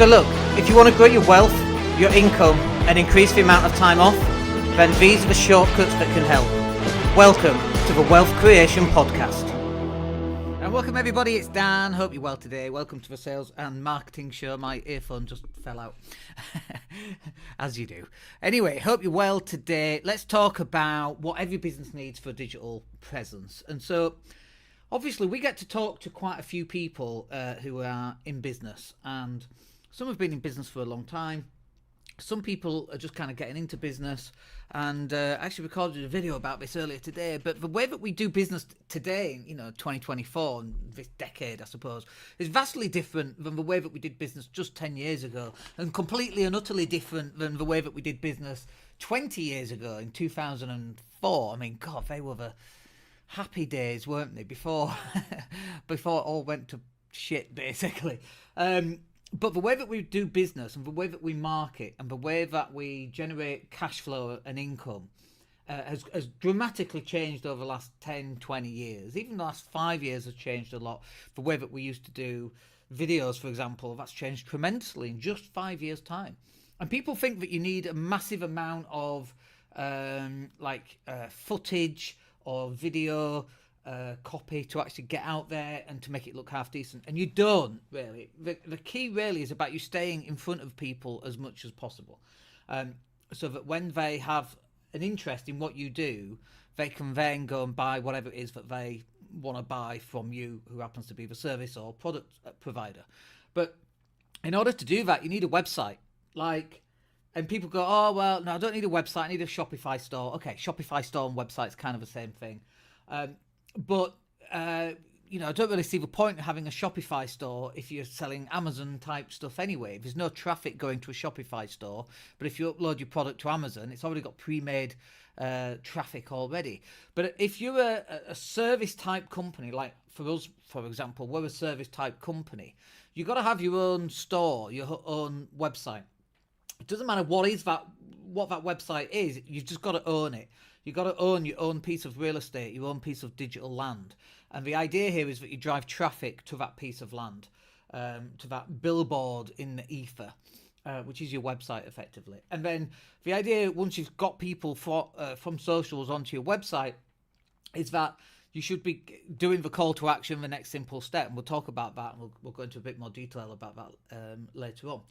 So look, if you want to grow your wealth, your income, and increase the amount of time off, then these are the shortcuts that can help. Welcome to the Wealth Creation Podcast. And welcome everybody, it's Dan. Hope you're well today. Welcome to the Sales and Marketing Show. My earphone just fell out, as you do. Anyway, hope you're well today. Let's talk about what every business needs for digital presence. And so, obviously, we get to talk to quite a few people who are in business, and some have been in business for a long time. Some people are just kind of getting into business, and actually recorded a video about this earlier today. But the way that we do business today, 2024, and this decade, I suppose, is vastly different than the way that we did business just 10 years ago, and completely and utterly different than the way that we did business 20 years ago in 2004. I mean, God, they were the happy days, weren't they, before it all went to shit, basically. But the way that we do business and the way that we market and the way that we generate cash flow and income has dramatically changed over the last 10, 20 years. Even the last 5 years has changed a lot. The way that we used to do videos, for example, that's changed tremendously in just 5 years' time. And people think that you need a massive amount of footage or video copy to actually get out there and to make it look half decent, and you don't really. The key really is about you staying in front of people as much as possible, so that when they have an interest in what you do, they can then go and buy whatever it is that they want to buy from you, who happens to be the service or product provider. But in order to do that, you need a website. And people go, oh, well, no, I don't need a website, I need a Shopify store. Okay, Shopify store and website's kind of the same thing. But I don't really see the point of having a Shopify store if you're selling Amazon type stuff anyway. There's no traffic going to a Shopify store, but if you upload your product to Amazon, it's already got pre-made traffic already. But if you're a service type company, like for us, for example, we're a service type company, you've got to have your own store, your own website. It doesn't matter what that website is, you've just got to own it. You've got to own your own piece of real estate, your own piece of digital land. And the idea here is that you drive traffic to that piece of land, to that billboard in the ether, which is your website effectively. And then the idea, once you've got people from socials onto your website, is that you should be doing the call to action, the next simple step. And we'll talk about that, and we'll go into a bit more detail about that later on.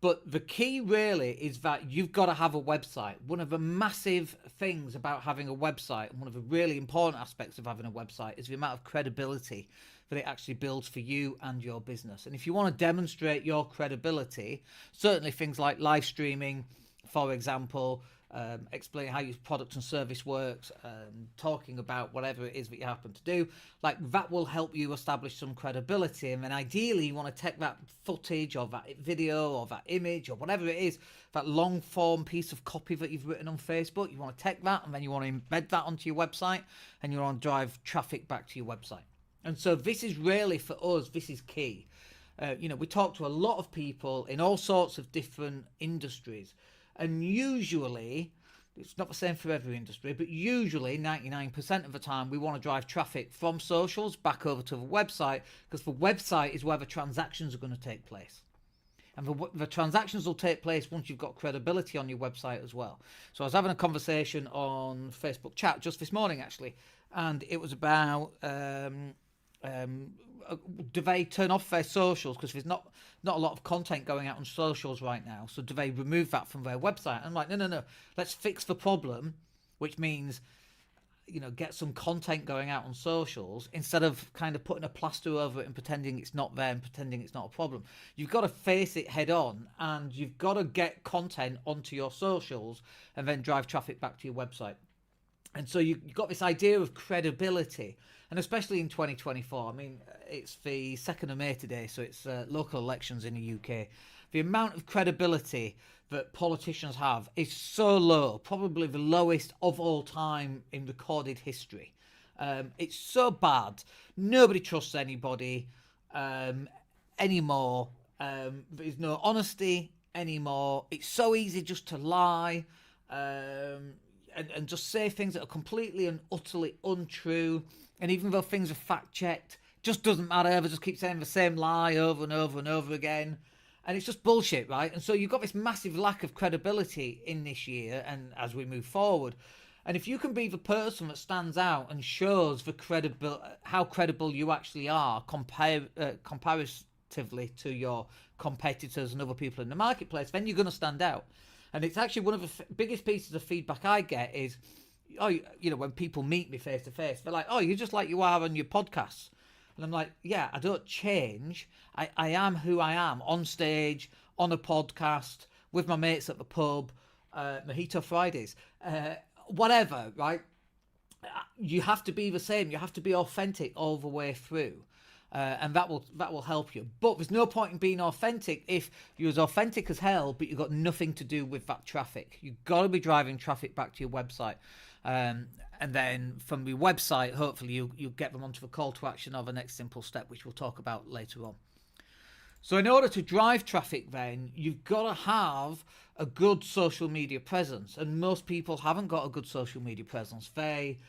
But the key really is that you've got to have a website. One of the massive things about having a website, and one of the really important aspects of having a website, is the amount of credibility that it actually builds for you and your business. And if you want to demonstrate your credibility, certainly things like live streaming, for example, explaining how your product and service works, talking about whatever it is that you happen to do, like that will help you establish some credibility. And then ideally you want to take that footage or that video or that image or whatever it is, that long form piece of copy that you've written on Facebook, you want to take that and then you want to embed that onto your website, and you want to drive traffic back to your website. And so this is really, for us, this is key. We talk to a lot of people in all sorts of different industries, and usually, it's not the same for every industry, but usually 99% of the time we want to drive traffic from socials back over to the website, because the website is where the transactions are going to take place. And the transactions will take place once you've got credibility on your website as well. So I was having a conversation on Facebook chat just this morning, actually, and it was about do they turn off their socials because there's not a lot of content going out on socials right now, so do they remove that from their website? And I'm like, no, let's fix the problem, which means get some content going out on socials instead of kind of putting a plaster over it and pretending it's not there and pretending it's not a problem. You've got to face it head on, and you've got to get content onto your socials and then drive traffic back to your website. And so you've got this idea of credibility, and especially in 2024, I mean, it's the 2nd of May today, so it's local elections in the UK. The amount of credibility that politicians have is so low, probably the lowest of all time in recorded history. It's so bad. Nobody trusts anybody anymore. There's no honesty anymore. It's so easy just to lie. And just say things that are completely and utterly untrue. And even though things are fact-checked, just doesn't matter. They just keep saying the same lie over and over and over again. And it's just bullshit, right? And so you've got this massive lack of credibility in this year and as we move forward. And if you can be the person that stands out and shows how credible you actually are comparatively to your competitors and other people in the marketplace, then you're going to stand out. And it's actually one of the biggest pieces of feedback I get is, oh, when people meet me face to face, they're like, oh, you're just like you are on your podcasts. And I'm like, yeah, I don't change. I am who I am on stage, on a podcast, with my mates at the pub, Mojito Fridays, whatever, right? You have to be the same. You have to be authentic all the way through. And that will help you. But there's no point in being authentic if you're as authentic as hell, but you've got nothing to do with that traffic. You've got to be driving traffic back to your website. And then from your website, hopefully you'll get them onto the call to action or the next simple step, which we'll talk about later on. So in order to drive traffic then, you've got to have a good social media presence. And most people haven't got a good social media presence. They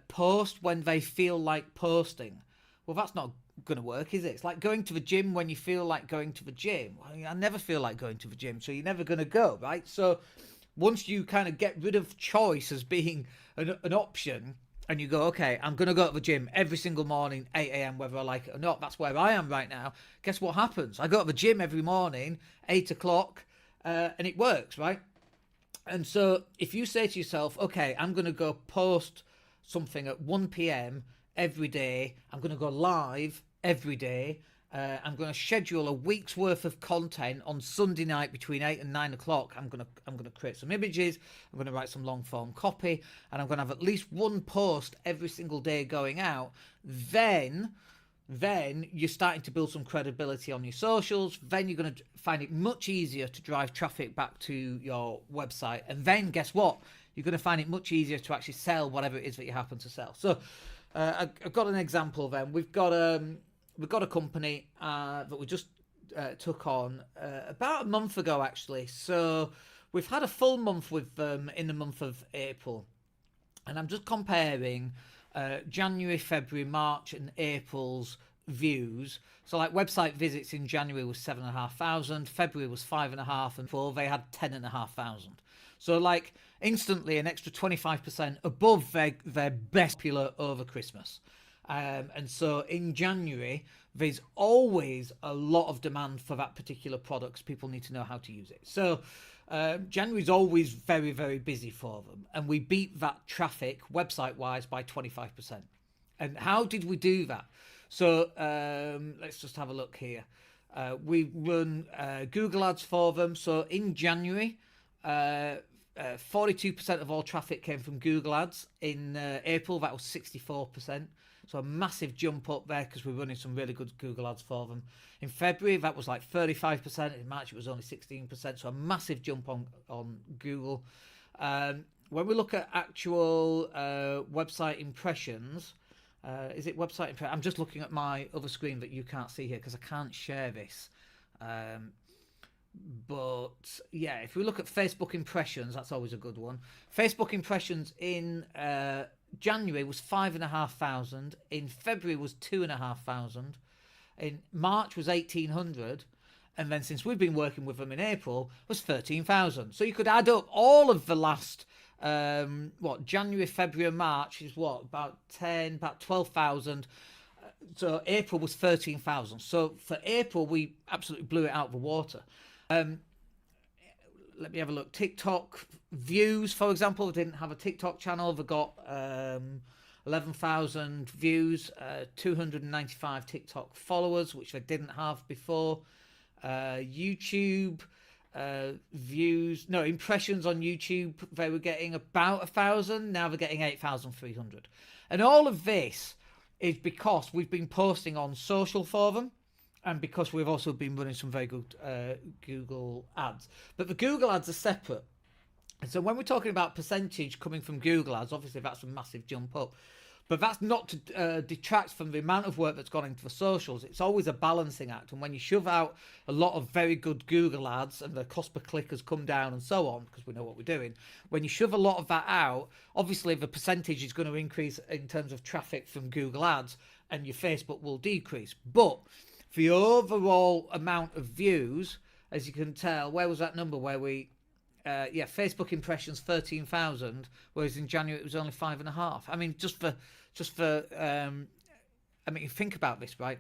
post when they feel like posting. Well, that's not going to work, is it? It's like going to the gym when you feel like going to the gym. Well, I never feel like going to the gym, so you're never going to go, right? So once you kind of get rid of choice as being an option and you go, okay, I'm going to go to the gym every single morning, 8 a.m, whether I like it or not. That's where I am right now. Guess what happens? I go to the gym every morning, 8 o'clock, and it works, right? And so if you say to yourself, okay, I'm going to go post something at 1 p.m, every day, I'm going to go live every day, I'm going to schedule a week's worth of content on Sunday night between 8 and 9 o'clock. I'm going to create some images, I'm going to write some long form copy, and I'm going to have at least one post every single day going out. Then you're starting to build some credibility on your socials. Then you're going to find it much easier to drive traffic back to your website. And then guess what? You're going to find it much easier to actually sell whatever it is that you happen to sell. So I've got an example then. We've got a company that we just took on about a month ago, actually. So we've had a full month with them in the month of April. And I'm just comparing January, February, March and April's views. So like website visits in January was 7,500, February was 5,500, and for they had 10,500. So like instantly an extra 25% above their best popular over Christmas. And so in January, there's always a lot of demand for that particular product. People need to know how to use it. So January is always very, very busy for them. And we beat that traffic website-wise by 25%. And how did we do that? So let's just have a look here. We run Google ads for them. So in January, 42% of all traffic came from Google ads. In April, that was 64%. So a massive jump up there because we're running some really good Google ads for them. In February, that was like 35%. In March, it was only 16%. So a massive jump on Google. When we look at actual website impressions, is it website impressions? I'm just looking at my other screen that you can't see here because I can't share this. But yeah, if we look at Facebook impressions, that's always a good one. Facebook impressions in January was 5,500. In February was 2,500. In March was 1,800. And then since we've been working with them in April was 13,000. So you could add up all of the last January, February, and March is about 12,000. So April was 13,000. So for April, we absolutely blew it out of the water. Let me have a look. TikTok views, for example, they didn't have a TikTok channel. They got 11,000 views, 295 TikTok followers, which they didn't have before. YouTube impressions on YouTube, they were getting about 1,000. Now they're getting 8,300. And all of this is because we've been posting on social for them. And because we've also been running some very good Google ads. But the Google ads are separate. And so when we're talking about percentage coming from Google ads, obviously that's a massive jump up. But that's not to detract from the amount of work that's gone into the socials. It's always a balancing act. And when you shove out a lot of very good Google ads and the cost per click has come down and so on, because we know what we're doing, when you shove a lot of that out, obviously the percentage is going to increase in terms of traffic from Google ads and your Facebook will decrease. But the overall amount of views as you can tell, where was that number where we Facebook impressions 13,000, whereas in January it was only 5.5. I mean, just for I mean, think about this, right?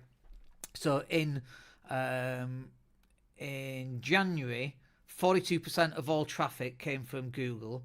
So in January, 42% of all traffic came from Google,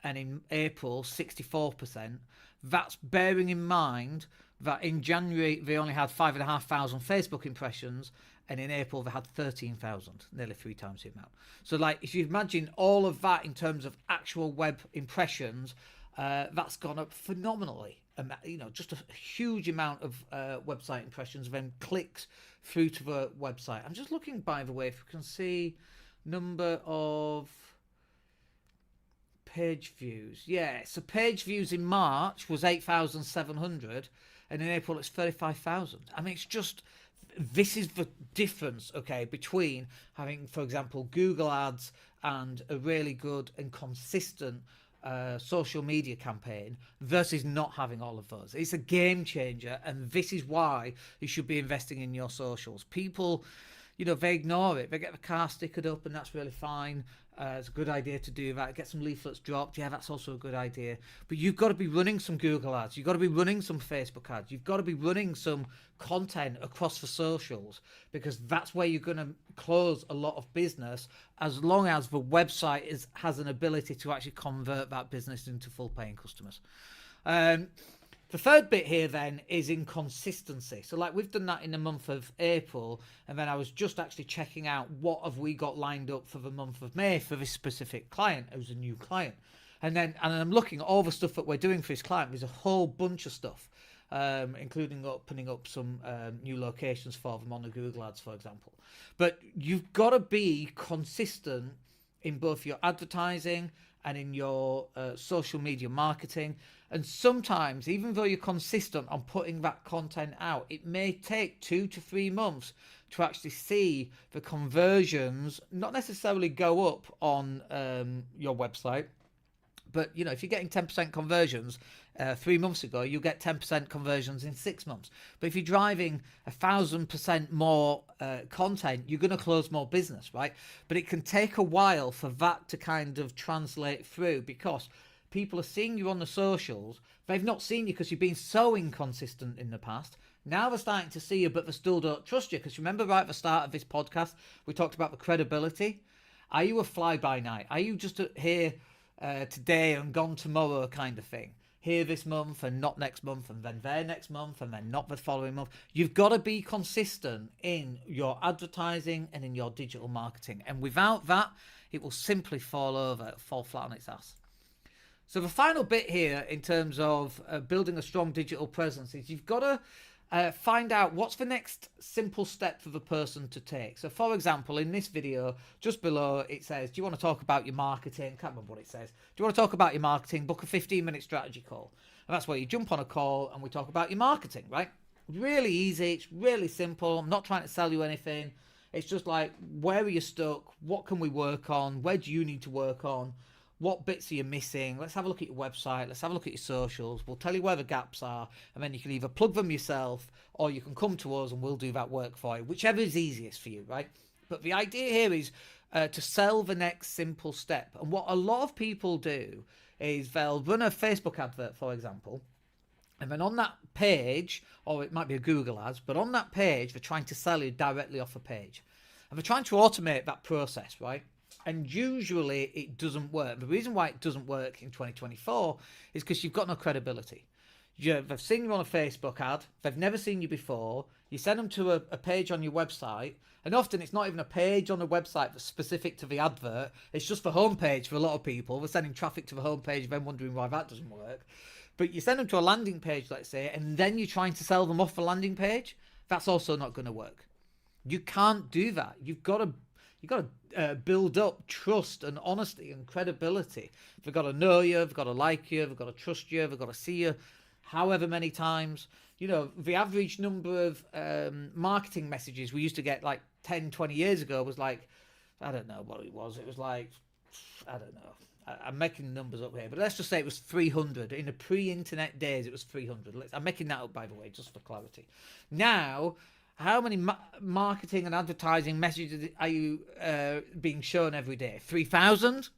and in April, 64%. That's bearing in mind that in January they only had 5,500 Facebook impressions, and in April they had 13,000, nearly 3 times the amount. So, like, if you imagine all of that in terms of actual web impressions, that's gone up phenomenally. You know, just a huge amount of website impressions, then clicks through to the website. I'm just looking, by the way, if you can see number of page views. Yeah, so page views in March was 8,700, and in April it's 35,000. I mean, it's just, this is the difference, okay, between having, for example, Google ads and a really good and consistent social media campaign versus not having all of those. It's a game changer, and this is why you should be investing in your socials. People, you know, they ignore it. They get the car stickered up, and that's really fine. It's a good idea to do that. Get some leaflets dropped. Yeah, that's also a good idea. But you've got to be running some Google ads. You've got to be running some Facebook ads. You've got to be running some content across the socials, because that's where you're going to close a lot of business, as long as the website has an ability to actually convert that business into full paying customers. The third bit here then is inconsistency. So, like, we've done that in the month of April, and then I was just actually checking out what have we got lined up for the month of May for this specific client who's a new client. And I'm looking at all the stuff that we're doing for this client. There's a whole bunch of stuff, including opening up some new locations for them on the Google ads, for example. But you've got to be consistent in both your advertising and in your social media marketing. And sometimes, even though you're consistent on putting that content out, it may take 2 to 3 months to actually see the conversions not necessarily go up on your website. But, you know, if you're getting 10% conversions 3 months ago, you'll get 10% conversions in 6 months. But if you're driving 1,000% more content, you're going to close more business, right? But it can take a while for that to kind of translate through, because people are seeing you on the socials. They've not seen you because you've been so inconsistent in the past. Now they're starting to see you, but they still don't trust you. Because remember, right at the start of this podcast, we talked about the credibility. Are you a fly-by-night? Are you just here today and gone tomorrow kind of thing? Here this month and not next month, and then there next month and then not the following month. You've got to be consistent in your advertising and in your digital marketing. And without that, it will simply fall flat on its ass. So the final bit here in terms of building a strong digital presence is you've got to find out what's the next simple step for the person to take. So, for example, in this video, just below it says, do you want to talk about your marketing? Can't remember what it says. Do you want to talk about your marketing? Book a 15-minute strategy call. And that's where you jump on a call and we talk about your marketing, right? Really easy. It's really simple. I'm not trying to sell you anything. It's just like, where are you stuck? What can we work on? Where do you need to work on? What bits are you missing? Let's have a look at your website. Let's have a look at your socials. We'll tell you where the gaps are, and then you can either plug them yourself or you can come to us and we'll do that work for you, whichever is easiest for you, right? But the idea here is to sell the next simple step. And what a lot of people do is they'll run a Facebook advert, for example, and then on that page, or it might be a Google ads, but on that page, they're trying to sell you directly off a page. And they're trying to automate that process, right? And usually it doesn't work. The reason why it doesn't work in 2024 is because you've got no credibility. They've seen you on a Facebook ad. They've never seen you before. You send them to a page on your website. And often it's not even a page on the website that's specific to the advert. It's just the homepage for a lot of people. We're sending traffic to the homepage, then wondering why that doesn't work. But you send them to a landing page, let's say, and then you're trying to sell them off the landing page. That's also not going to work. You can't do that. You've got to build up trust and honesty and credibility. They've got to know you, they've got to like you, they've got to trust you, they've got to see you however many times. You know, the average number of marketing messages we used to get like 10, 20 years ago was like, I don't know what it was. It was like, I don't know. I'm making numbers up here, but let's just say it was 300. In the pre-internet days, it was 300. I'm making that up, by the way, just for clarity. Now, how many marketing and advertising messages are you being shown every day? 3,000?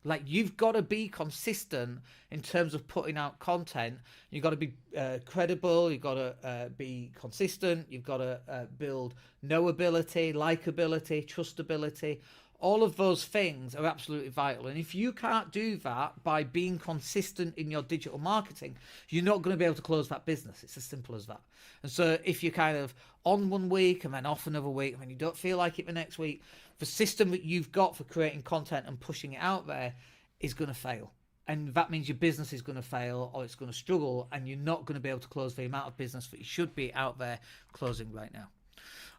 Like, you've got to be consistent in terms of putting out content. You've got to be credible. You've got to be consistent. You've got to build knowability, likability, trustability. All of those things are absolutely vital. And if you can't do that by being consistent in your digital marketing, you're not going to be able to close that business. It's as simple as that. And so if you're kind of on one week and then off another week and then you don't feel like it the next week, the system that you've got for creating content and pushing it out there is going to fail. And that means your business is going to fail, or it's going to struggle, and you're not going to be able to close the amount of business that you should be out there closing right now.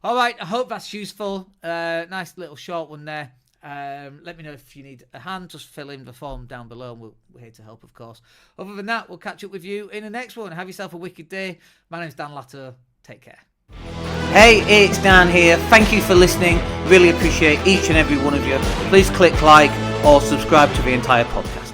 All right, I hope that's useful. Nice little short one there. Let me know if you need a hand. Just fill in the form down below, and we're here to help, of course. Other than that, we'll catch up with you in the next one. Have yourself a wicked day. My name's Dan Latto. Take care. Hey, it's Dan here. Thank you for listening. Really appreciate each and every one of you. Please click like or subscribe to the entire podcast.